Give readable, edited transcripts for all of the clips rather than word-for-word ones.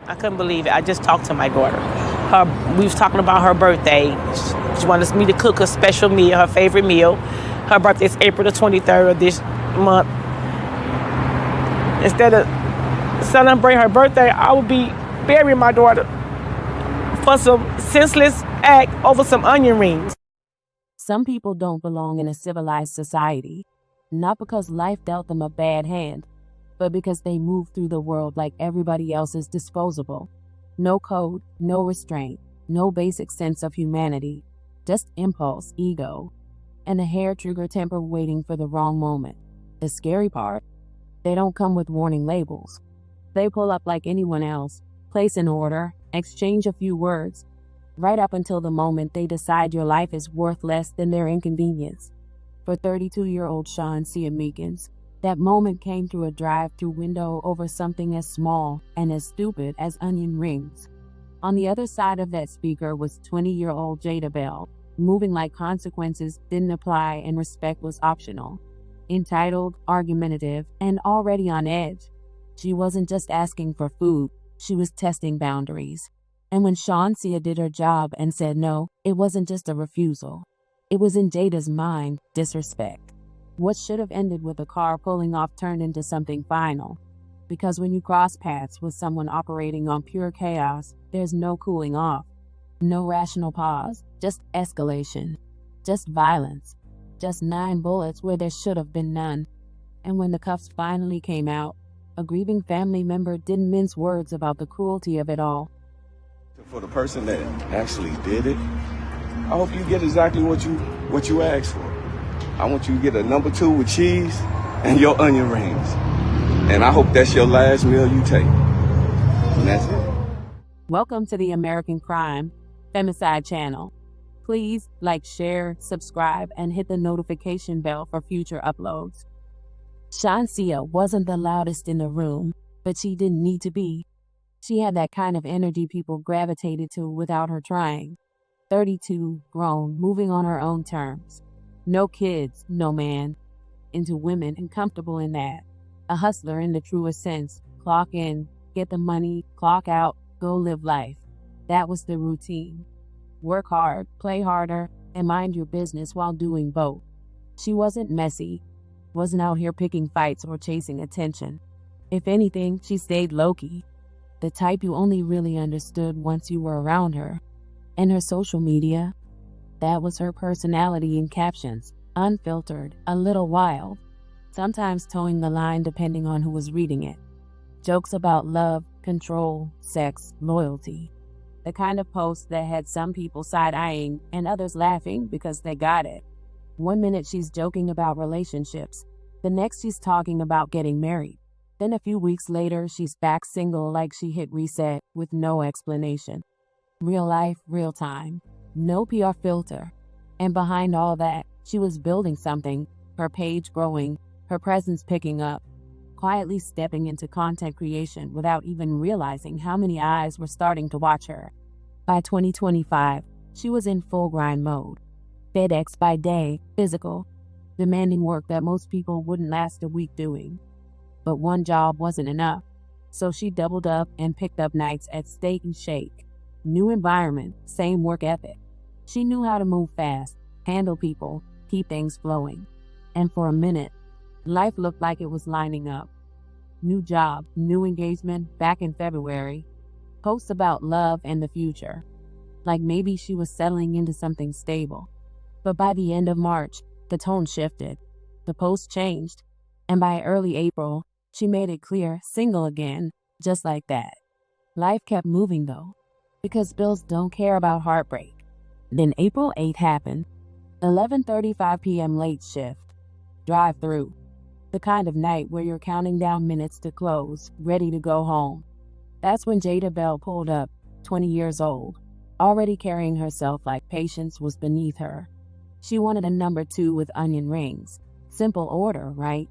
I couldn't believe it. I just talked to my daughter. We was talking about her birthday. She wanted me to cook a special meal, her favorite meal. Her birthday is April the 23rd of this month. Instead of celebrating her birthday, I would be burying my daughter for some senseless act over some onion rings. Some people don't belong in a civilized society, not because life dealt them a bad hand, but because they move through the world like everybody else is disposable. No code, no restraint, no basic sense of humanity, just impulse, ego, and a hair-trigger temper waiting for the wrong moment. The scary part, they don't come with warning labels. They pull up like anyone else, place an order, exchange a few words, right up until the moment they decide your life is worth less than their inconvenience. For 32-year-old Chauncia Meekins, that moment came through a drive-thru window over something as small and as stupid as onion rings. On the other side of that speaker was 20-year-old Jada Bell, moving like consequences didn't apply and respect was optional. Entitled, argumentative, and already on edge. She wasn't just asking for food, she was testing boundaries. And when Chauncia did her job and said no, it wasn't just a refusal. It was in Jada's mind, disrespect. What should have ended with a car pulling off turned into something final. Because when you cross paths with someone operating on pure chaos, there's no cooling off. No rational pause, just escalation. Just violence. Just 9 bullets where there should have been none. And when the cuffs finally came out, a grieving family member didn't mince words about the cruelty of it all. For the person that actually did it, I hope you get exactly what you asked for. I want you to get a number 2 with cheese and your onion rings. And I hope that's your last meal you take. And that's it. Welcome to the American Crime Femicide channel. Please like, share, subscribe, and hit the notification bell for future uploads. Chauncia wasn't the loudest in the room, but she didn't need to be. She had that kind of energy people gravitated to without her trying. 32, grown, moving on her own terms. No kids, no man. Into women and comfortable in that. A hustler in the truest sense. Clock in, get the money, clock out, go live life. That was the routine. Work hard, play harder, and mind your business while doing both. She wasn't messy, wasn't out here picking fights or chasing attention. If anything, she stayed low-key. The type you only really understood once you were around her. And her social media, that was her personality in captions, unfiltered, a little wild, sometimes towing the line depending on who was reading it. Jokes about love, control, sex, loyalty. The kind of post that had some people side-eyeing and others laughing because they got it. One minute she's joking about relationships, the next she's talking about getting married. Then a few weeks later, she's back single like she hit reset with no explanation. Real life, real time. No PR filter. And behind all that, she was building something, her page growing, her presence picking up, quietly stepping into content creation without even realizing how many eyes were starting to watch her. By 2025, she was in full grind mode. FedEx by day, physical, demanding work that most people wouldn't last a week doing. But one job wasn't enough, so she doubled up and picked up nights at Steak and Shake. New environment, same work ethic. She knew how to move fast, handle people, keep things flowing. And for a minute, life looked like it was lining up. New job, new engagement back in February. Posts about love and the future. Like maybe she was settling into something stable. But by the end of March, the tone shifted. The post changed. And by early April, she made it clear, single again, just like that. Life kept moving though, because bills don't care about heartbreak. Then April 8th happened. 11:35 p.m. late shift. Drive-thru. The kind of night where you're counting down minutes to close, ready to go home. That's when Jada Bell pulled up, 20 years old, already carrying herself like patience was beneath her. She wanted a number 2 with onion rings. Simple order, right?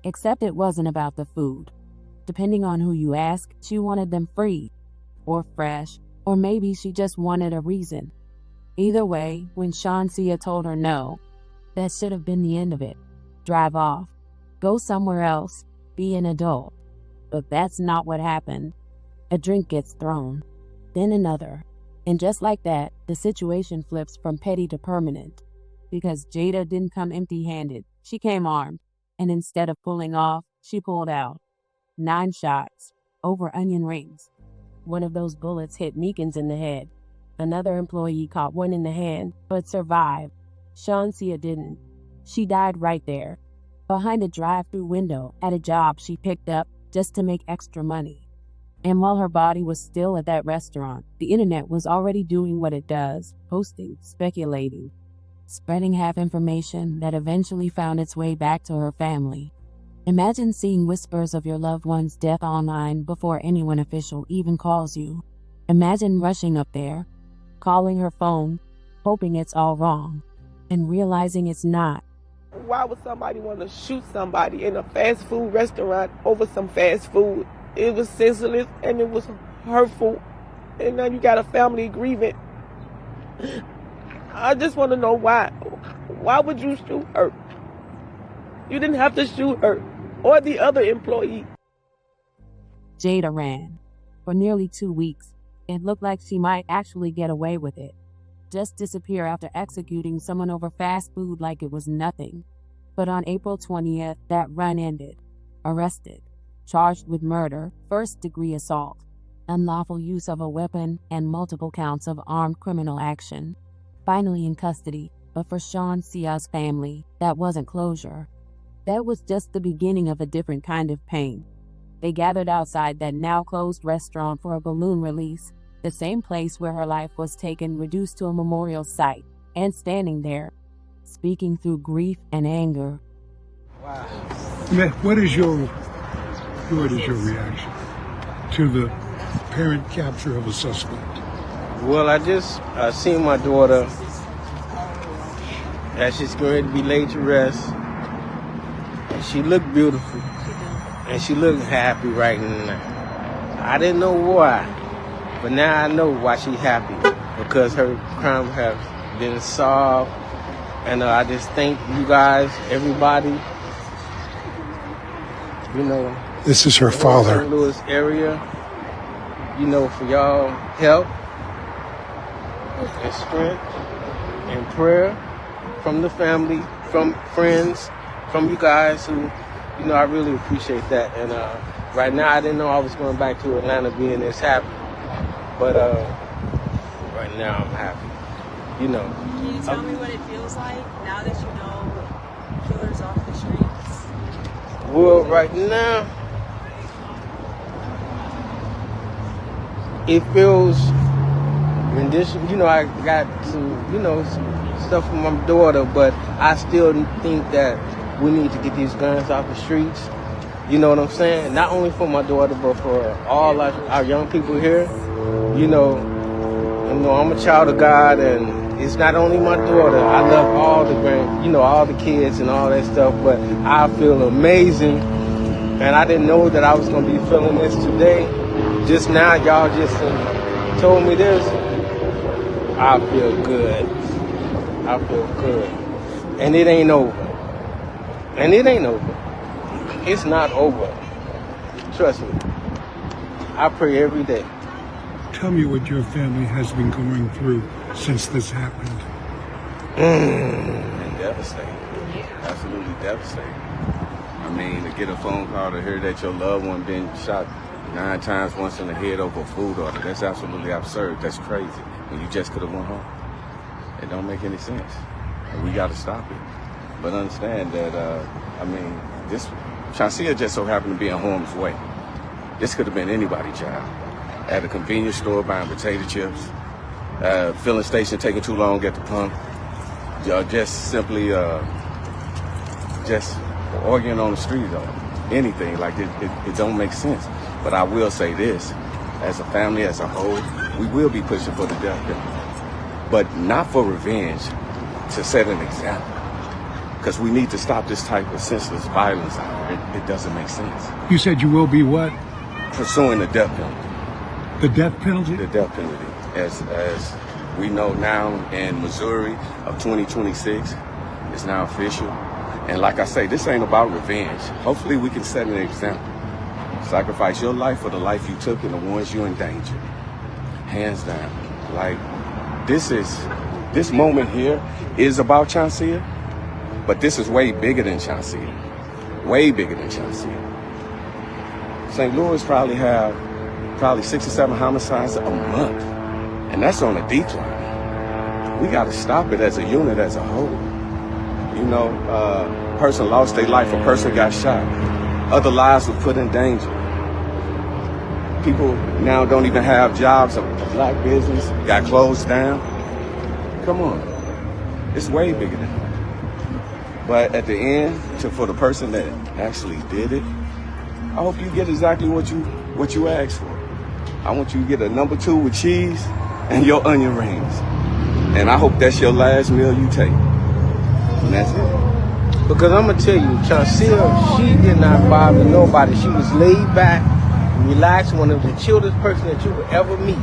Except it wasn't about the food. Depending on who you ask, she wanted them free, or fresh, or maybe she just wanted a reason. Either way, when Chauncia told her no, that should have been the end of it. Drive off. Go somewhere else. be an adult. But that's not what happened. A drink gets thrown, then another. And just like that, the situation flips from petty to permanent. Because Jada didn't come empty-handed. She came armed. And instead of pulling off, she pulled out. 9 shots, over onion rings. One of those bullets hit Meekins in the head. Another employee caught one in the hand, but survived. Chauncia didn't. She died right there, behind a drive-thru window at a job she picked up just to make extra money. And while her body was still at that restaurant, the internet was already doing what it does, posting, speculating, spreading half information that eventually found its way back to her family. Imagine seeing whispers of your loved one's death online before anyone official even calls you. Imagine rushing up there, calling her phone, hoping it's all wrong, and realizing it's not. Why would somebody want to shoot somebody in a fast food restaurant over some fast food? It was senseless and it was hurtful. And now you got a family grieving. I just want to know why. Why would you shoot her? You didn't have to shoot her or the other employee. Jada ran. For nearly 2 weeks, it looked like she might actually get away with it. Just disappear after executing someone over fast food like it was nothing. But on April 20th, that run ended. Arrested. Charged with murder, first-degree assault, unlawful use of a weapon, and multiple counts of armed criminal action. Finally in custody, but for Chauncia's family, that wasn't closure. That was just the beginning of a different kind of pain. They gathered outside that now-closed restaurant for a balloon release, the same place where her life was taken, reduced to a memorial site, and standing there, speaking through grief and anger. Wow. What is your reaction to the apparent capture of a suspect? Well, I just seen my daughter as she's going to be laid to rest. And she looked beautiful. And she looked happy right now. I didn't know why, but now I know why she's happy. Because her crime has been solved. And I just thank you guys, everybody. You know, this is her father. St. Louis area, you know, for y'all help and strength and prayer from the family, from friends, from you guys who, you know, I really appreciate that. And right now, I didn't know I was going back to Atlanta being this happy, but right now I'm happy. You know. Can you tell me what it feels like now that you know killers off the streets? Well, right now, it feels rendition. You know, I got some, you know, some stuff from my daughter, but I still think that we need to get these guns off the streets. You know what I'm saying? Not only for my daughter, but for all our young people here. You know, I'm a child of God, and it's not only my daughter. I love all all the kids and all that stuff, but I feel amazing. And I didn't know that I was going to be feeling this today. Just now, y'all just told me this. I feel good. I feel good. And it ain't over. And it ain't over. It's not over. Trust me. I pray every day. Tell me what your family has been going through since this happened. And devastating. Absolutely devastating. I mean, to get a phone call to hear that your loved one been shot 9 times, once in the head over a food order, that's absolutely absurd. That's crazy. When you just could have went home. It don't make any sense. And we got to stop it. But understand that, this Chauncia just so happened to be in harm's way. This could have been anybody's child. At a convenience store buying potato chips, filling station taking too long at the pump, just simply just arguing on the street or anything. Like it don't make sense. But I will say this, as a family, as a whole, we will be pushing for the death penalty. But not for revenge, to set an example. Because we need to stop this type of senseless violence out here. It doesn't make sense. You said you will be what? Pursuing the death penalty. The death penalty? The death penalty. As we know now in Missouri of 2026, it's now official. And like I say, this ain't about revenge. Hopefully we can set an example. Sacrifice your life for the life you took and the ones you endangered. Hands down. Like, this moment here is about Chauncia, but this is way bigger than Chauncia. Way bigger than Chauncia. St. Louis probably have 6 or 7 homicides a month, and that's on a decline. We got to stop it as a unit, as a whole. You know, a person lost their life, a person got shot, other lives were put in danger. People now don't even have jobs. A black business got closed down. Come on, it's way bigger than that. But at the end, for the person that actually did it, I hope you get exactly what you asked for. I want you to get a number 2 with cheese and your onion rings. And I hope that's your last meal you take. And that's it. Because I'm gonna tell you, Chauncia, she did not bother nobody. She was laid back, relaxed, one of the chillest person that you would ever meet.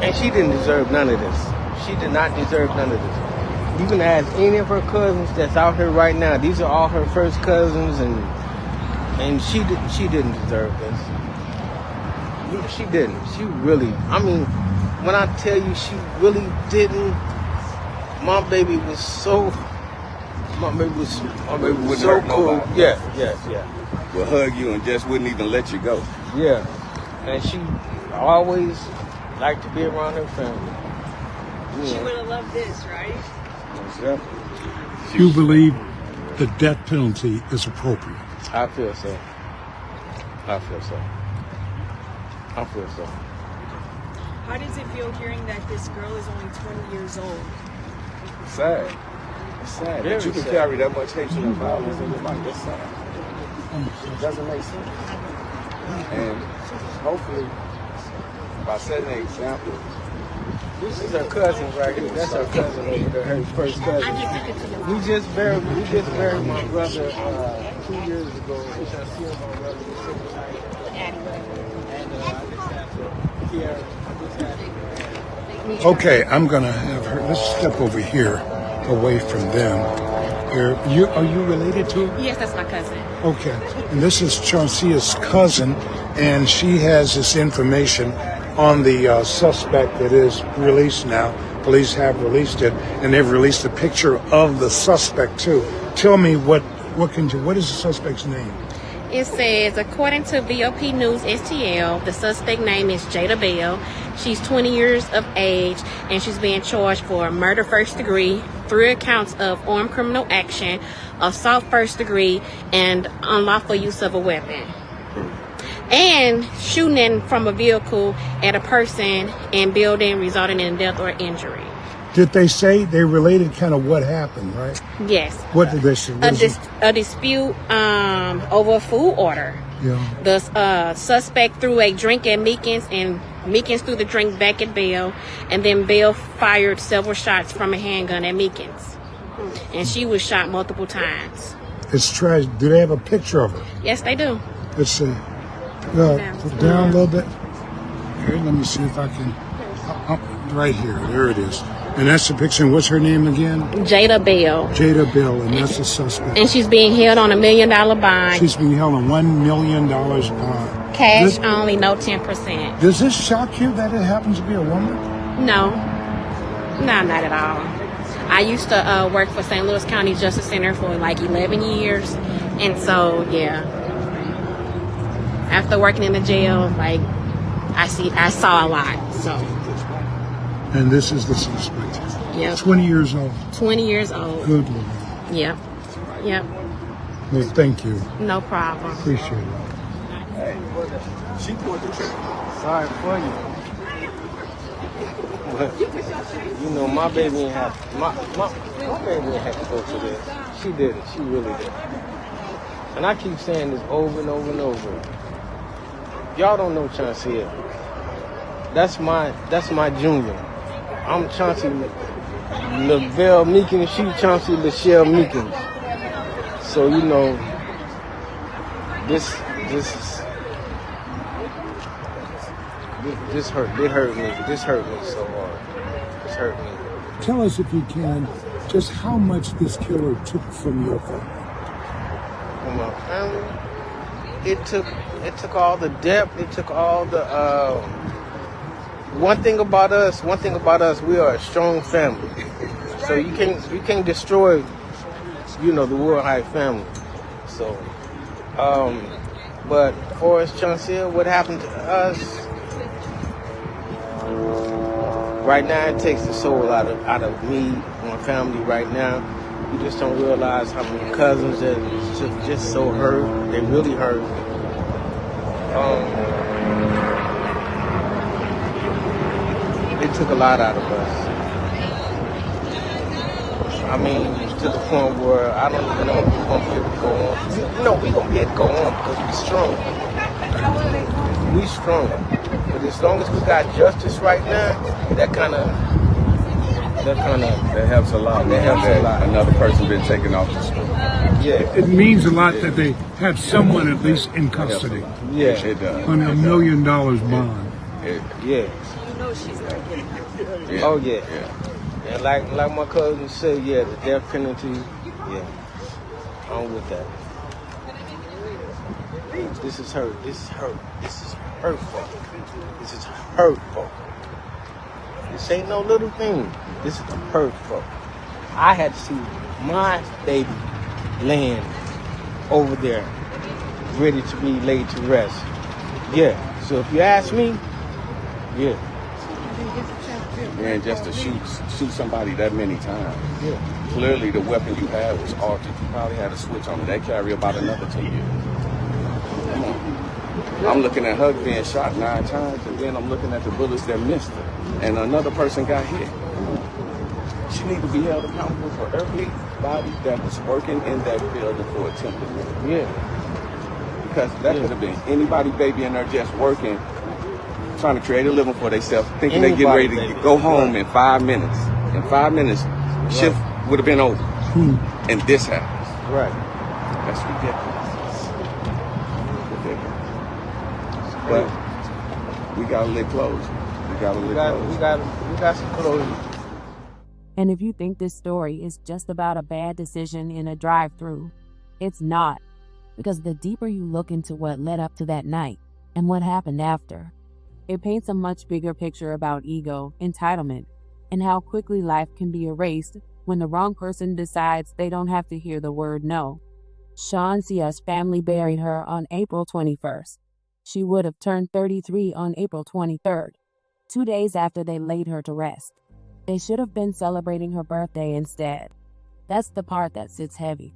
And she didn't deserve none of this. She did not deserve none of this. You can ask any of her cousins that's out here right now. These are all her first cousins, and she didn't deserve this. She didn't. She really, I mean, when I tell you she really didn't, my baby was so cool. Yeah. Will hug you and just wouldn't even let you go. Yeah. And she always liked to be around her family. She would have loved this, right? Exactly. You believe the death penalty is appropriate? I feel so. How does it feel hearing that this girl is only 20 years old? It's sad. It's sad Very that you can sad. carry that much hatred and violence in your life. That's sad. It doesn't make sense. And hopefully, by setting an example, This is her cousin right here. That's her cousin over there, her first cousin. We just buried my brother 2 years ago. We just see my brother. Okay, I'm gonna have her. Let's step over here, away from them. Here, are you related to her? Yes, that's my cousin. Okay, and this is Chauncia's cousin, and she has this information on the suspect that is released now. Police have released it, and they've released a picture of the suspect too. Tell me what is the suspect's name? It says, according to VOP News STL, the suspect name is Jada Bell. She's 20 years of age, and she's being charged for murder first degree, 3 counts of armed criminal action, assault first degree, and unlawful use of a weapon. And shooting from a vehicle at a person and building resulting in death or injury. Did they say they related kind of what happened, right? Yes. What did they say? A dispute over a food order. Yeah. The suspect threw a drink at Meekins, and Meekins threw the drink back at Bell, and then Bell fired several shots from a handgun at Meekins. And she was shot multiple times. It's tragic. Do they have a picture of her? Yes, they do. Let's see. Put down a little bit. Here, let me see if I can. Right here. There it is. And that's the picture. And what's her name again? Jada Bell. Jada Bell, and that's the suspect. And she's being held on $1 million bond. She's being held on $1 million bond. Cash only, no 10%. Does this shock you that it happens to be a woman? No, not at all. I used to work for St. Louis County Justice Center for like 11 years. And so, yeah. After working in the jail, like, I saw a lot, so. And this is the suspect. Yep. 20 years old. 20 years old. Good Lord. Yep. Well, thank you. No problem. Appreciate it. she pulled the trigger. Sorry for you. But, you know, my baby ain't have my baby ain't have to go through this. She did it. She really did. And I keep saying this over and over and over. Y'all don't know Chauncia. That's my junior. I'm Chauncia Lavelle Meekins. She Chauncia Lachelle Meekins. So you know, this hurt. It hurt me. This hurt me so hard. This hurt me. Tell us, if you can, just how much this killer took from your family. From my family, it took all the depth. It took all the. One thing about us, we are a strong family. So you can't destroy, the World High family. So, but for us, Chauncia, what happened to us? Right now, it takes the soul out of me, my family. Right now, you just don't realize how many cousins that just so hurt. They really hurt. It took a lot out of us. I mean, to the point where I don't even know if we're gonna be able to go on. No, we're gonna be able to go on because we're strong. We strong. But as long as we got justice right now, that helps a lot. That helps a lot. Another person been taken off the street. Yeah. It means a lot that they have someone at least in custody Yeah. It does. on $1 million bond. Yeah. You know she's gonna get it. Yeah. Oh yeah. Yeah. And like my cousin said, the death penalty, I'm with that. This is hurt. This is hurt. This is hurtful. This is hurtful. This ain't no little thing. This is hurtful. I had to see my baby laying over there, ready to be laid to rest. Yeah. So if you ask me, yeah. And just to shoot somebody that many times. Yeah. Clearly, the weapon you had was altered. You probably had a switch on it. That carry about another 2 years. Come on. I'm looking at her being shot 9 times, and then I'm looking at the bullets that missed her, and another person got hit. She needs to be held accountable for everybody that was working in that building for attempted murder. Yeah. Because that could have been anybody, baby, in there just working, trying to create a living for themselves, thinking they get ready to go home in 5 minutes. In 5 minutes, shift would have been over. And this happens. Right. That's ridiculous. But we gotta live close. We got some closure. And if you think this story is just about a bad decision in a drive-thru, it's not. Because the deeper you look into what led up to that night and what happened after, it paints a much bigger picture about ego, entitlement, and how quickly life can be erased when the wrong person decides they don't have to hear the word no. Chauncia's family buried her on April 21st. She would have turned 33 on April 23rd, 2 days after they laid her to rest. They should have been celebrating her birthday instead. That's the part that sits heavy.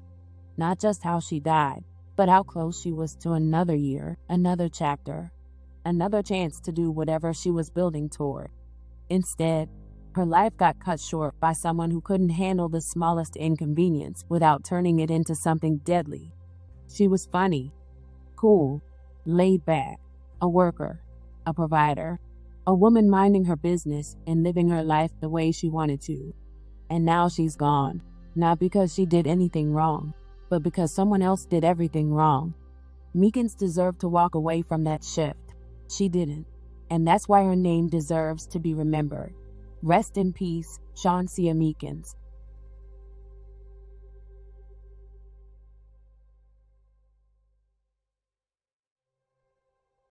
Not just how she died, but how close she was to another year, another chapter, another chance to do whatever she was building toward. Instead, her life got cut short by someone who couldn't handle the smallest inconvenience without turning it into something deadly. She was funny, cool, laid back, a worker, a provider, a woman minding her business and living her life the way she wanted to. And now she's gone, not because she did anything wrong, but because someone else did everything wrong. Meekins deserved to walk away from that shift. She didn't, and that's why her name deserves to be remembered. Rest in peace, Chauncia Meekins.